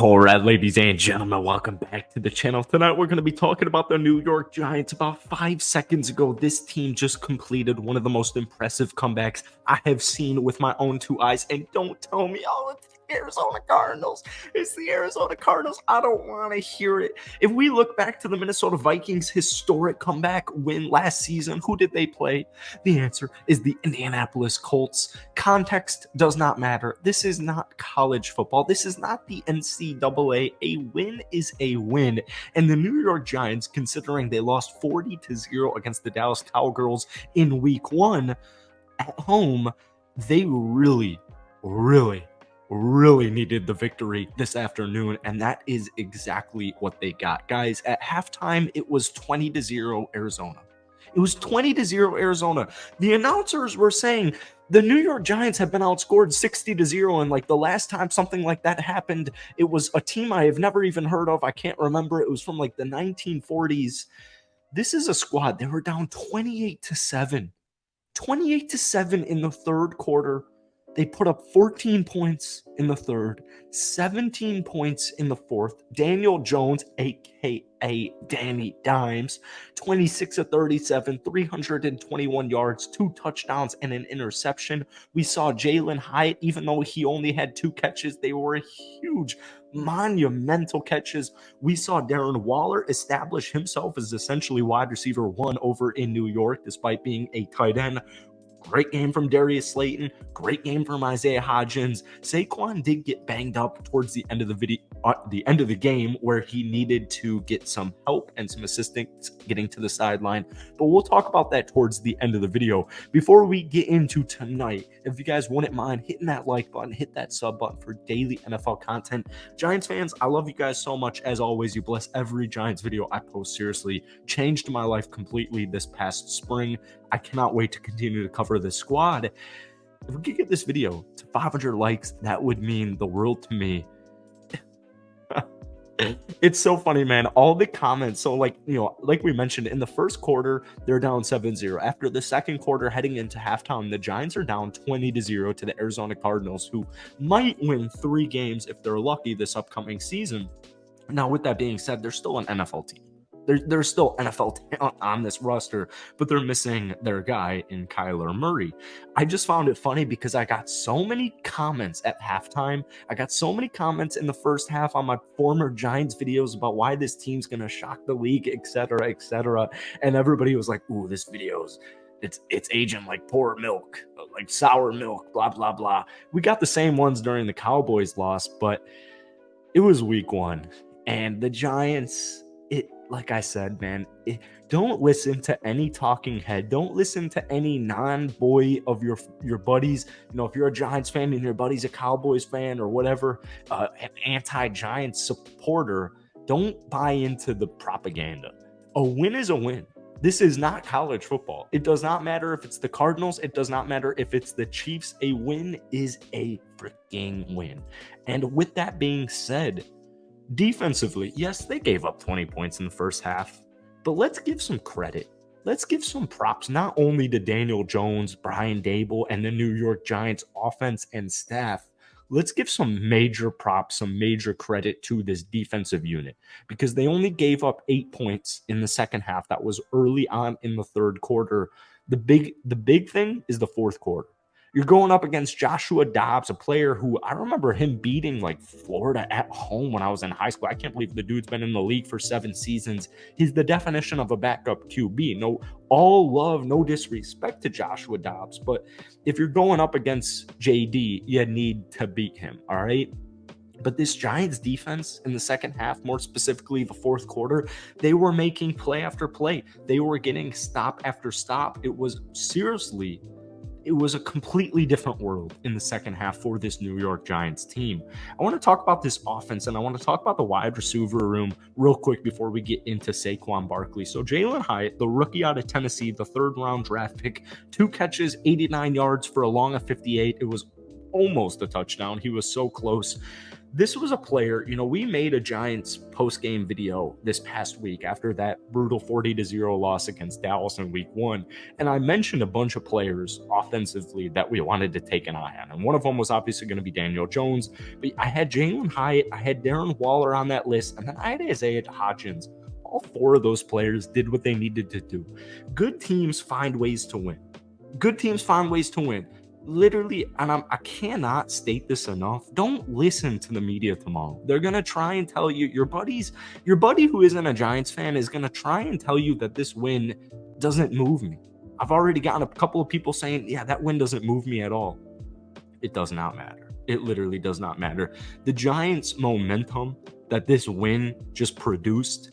All right, ladies and gentlemen, welcome back to the channel. Tonight, we're going to be talking about the New York Giants. About 5 seconds ago, this team just completed one of the most impressive comebacks I have seen with my own two eyes. And don't tell me, oh, it's the Arizona Cardinals. It's the Arizona Cardinals. I don't want to hear it. If we look back to the Minnesota Vikings' historic comeback win last season, who did they play? The answer is the Indianapolis Colts. Context does not matter. This is not college football. This is not the NCAA. A win is a win. And the New York Giants, considering they lost 40-0 against the Dallas Cowgirls in week 1 at home, they really needed the victory this afternoon, and that is exactly what they got. Guys, at halftime, it was 20-0 Arizona. It was 20-0 Arizona. The announcers were saying the New York Giants have been outscored 60-0, and like the last time something like that happened, it was a team I have never even heard of. I can't remember. It was from like the 1940s. This is a squad. They were down 28-7. 28-7 in the third quarter. They put up 14 points in the third, 17 points in the fourth. Daniel Jones, a.k.a. Danny Dimes, 26 of 37, 321 yards, 2 touchdowns, and an interception. We saw Jalen Hyatt, even though he only had 2 catches, they were huge, monumental catches. We saw Darren Waller establish himself as essentially wide receiver 1 over in New York, despite being a tight end. Great game from Darius Slayton. Great game from Isaiah Hodgins. Saquon did get banged up towards the end of the game, where he needed to get some help and some assistance getting to the sideline. But we'll talk about that towards the end of the video. Before we get into tonight, if you guys wouldn't mind hitting that like button, hit that sub button for daily NFL content. Giants fans, I love you guys so much. As always, you bless every Giants video I post. Seriously, changed my life completely this past spring. I cannot wait to continue to cover this squad. If we could get this video to 500 likes, that would mean the world to me. It's so funny, man. All the comments. So, like we mentioned, in the first quarter, they're down 7-0. After the second quarter, heading into halftime, the Giants are down 20-0 to the Arizona Cardinals, who might win 3 games if they're lucky this upcoming season. Now, with that being said, they're still an NFL team. There's still NFL talent on this roster, but they're missing their guy in Kyler Murray. I just found it funny because I got so many comments at halftime. I got so many comments in the first half on my former Giants videos about why this team's going to shock the league, etc., etc. And everybody was like, ooh, this video's it's aging like poor milk, like sour milk, blah, blah, blah. We got the same ones during the Cowboys loss, but it was week 1. And the Giants, like I said, man, don't listen to any talking head. Don't listen to any non-boy of your buddies. If you're a Giants fan and your buddy's a Cowboys fan or whatever, an anti-Giants supporter, don't buy into the propaganda. A win is a win. This is not college football. It does not matter if it's the Cardinals. It does not matter if it's the Chiefs. A win is a freaking win. And with that being said, defensively, yes, they gave up 20 points in the first half, but let's give some credit. Let's give some props not only to Daniel Jones, Brian Daboll, and the New York Giants offense and staff. Let's give some major props, some major credit to this defensive unit, because they only gave up 8 points in the second half. That was early on in the third quarter. The big thing is the fourth quarter. You're going up against Joshua Dobbs, a player who I remember him beating like Florida at home when I was in high school. I can't believe the dude's been in the league for 7 seasons. He's the definition of a backup QB. No, all love, no disrespect to Joshua Dobbs. But if you're going up against JD, you need to beat him, all right? But this Giants defense in the second half, more specifically the fourth quarter, they were making play after play. They were getting stop after stop. It was a completely different world in the second half for this New York Giants team. I want to talk about this offense, and I want to talk about the wide receiver room real quick before we get into Saquon Barkley. So Jalen Hyatt, the rookie out of Tennessee, the 3rd-round draft pick, 2 catches, 89 yards for a long of 58. It was almost a touchdown. He was so close. This was a player, we made a Giants post-game video this past week after that brutal 40-0 loss against Dallas in week 1, and I mentioned a bunch of players offensively that we wanted to take an eye on. And one of them was obviously going to be Daniel Jones, but I had Jalen Hyatt, I had Darren Waller on that list, and then I had Isaiah Hodgins. All 4 of those players did what they needed to do. Good teams find ways to win. Good teams find ways to win. Literally, and I cannot state this enough. Don't listen to the media tomorrow. They're gonna try and tell you, your buddy who isn't a Giants fan is gonna try and tell you that this win doesn't move me. I've already gotten a couple of people saying, yeah, that win doesn't move me at all. It does not matter. It literally does not matter. The Giants' momentum that this win just produced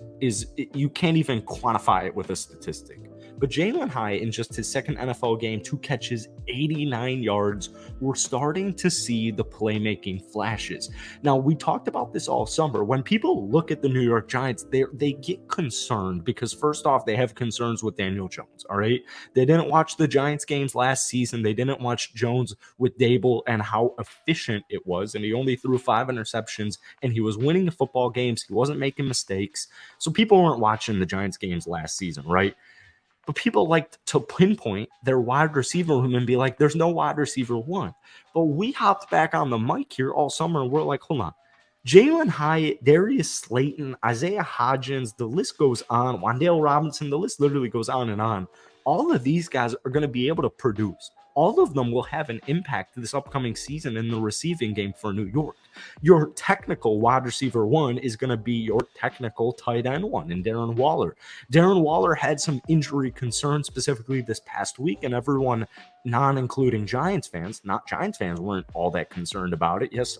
you can't even quantify it with a statistic. But Jalen Hyatt, in just his second NFL game, 2 catches, 89 yards, we're starting to see the playmaking flashes. Now, we talked about this all summer. When people look at the New York Giants, they get concerned because, first off, they have concerns with Daniel Jones, all right? They didn't watch the Giants games last season. They didn't watch Jones with Dable and how efficient it was, and he only threw 5 interceptions, and he was winning the football games. He wasn't making mistakes. So people weren't watching the Giants games last season, right? But people like to pinpoint their wide receiver room and be like, there's no wide receiver 1. But we hopped back on the mic here all summer and we're like, hold on. Jalen Hyatt, Darius Slayton, Isaiah Hodgins, the list goes on. Wan'Dale Robinson, the list literally goes on and on. All of these guys are going to be able to produce. All of them will have an impact this upcoming season in the receiving game for New York. Your technical wide receiver 1 is going to be your technical tight end 1 in Darren Waller. Darren Waller had some injury concerns specifically this past week, and everyone, non-including Giants fans, not Giants fans, weren't all that concerned about it. Yes,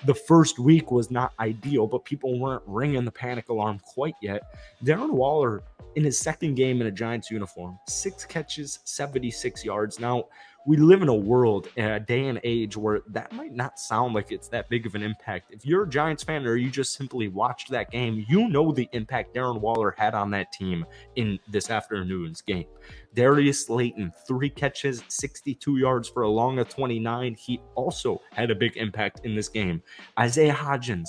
the first week was not ideal, but people weren't ringing the panic alarm quite yet. Darren Waller, in his second game in a Giants uniform, 6 catches, 76 yards. Now, we live in a world, a day and age where that might not sound like it's that big of an impact. If you're a Giants fan or you just simply watched that game, you know the impact Darren Waller had on that team in this afternoon's game. Darius Slayton, 3 catches, 62 yards for a long of 29. He also had a big impact in this game. Isaiah Hodgins,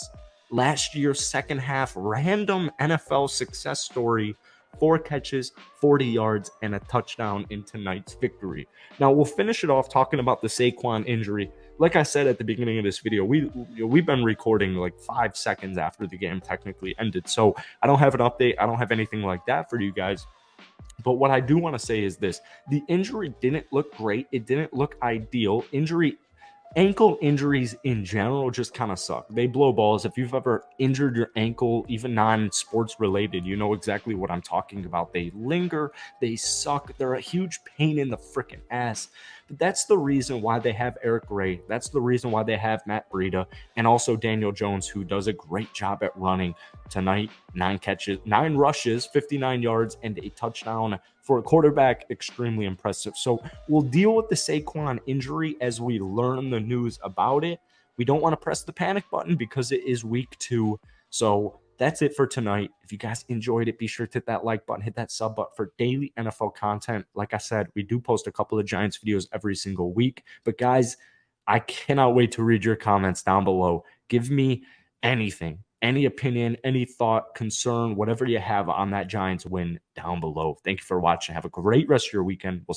last year's second half random NFL success story, 4 catches, 40 yards, and a touchdown in tonight's victory. Now, we'll finish it off talking about the Saquon injury. Like I said at the beginning of this video, we've been recording like 5 seconds after the game technically ended. So I don't have an update. I don't have anything like that for you guys. But what I do want to say is this. The injury didn't look great. It didn't look ideal. Ankle injuries in general just kind of suck. They blow balls. If you've ever injured your ankle, even non-sports related, you know exactly what I'm talking about. They linger. They suck. They're a huge pain in the freaking ass. But that's the reason why they have Eric Ray. That's the reason why they have Matt Breida and also Daniel Jones, who does a great job at running tonight. 9 catches, 9 rushes, 59 yards, and a touchdown. For a quarterback, extremely impressive. So we'll deal with the Saquon injury as we learn the news about it. We don't want to press the panic button because it is week 2. So that's it for tonight. If you guys enjoyed it, be sure to hit that like button, hit that sub button for daily NFL content. Like I said, we do post a couple of Giants videos every single week. But guys, I cannot wait to read your comments down below. Give me anything, any opinion, any thought, concern, whatever you have on that Giants win down below. Thank you for watching. Have a great rest of your weekend. We'll see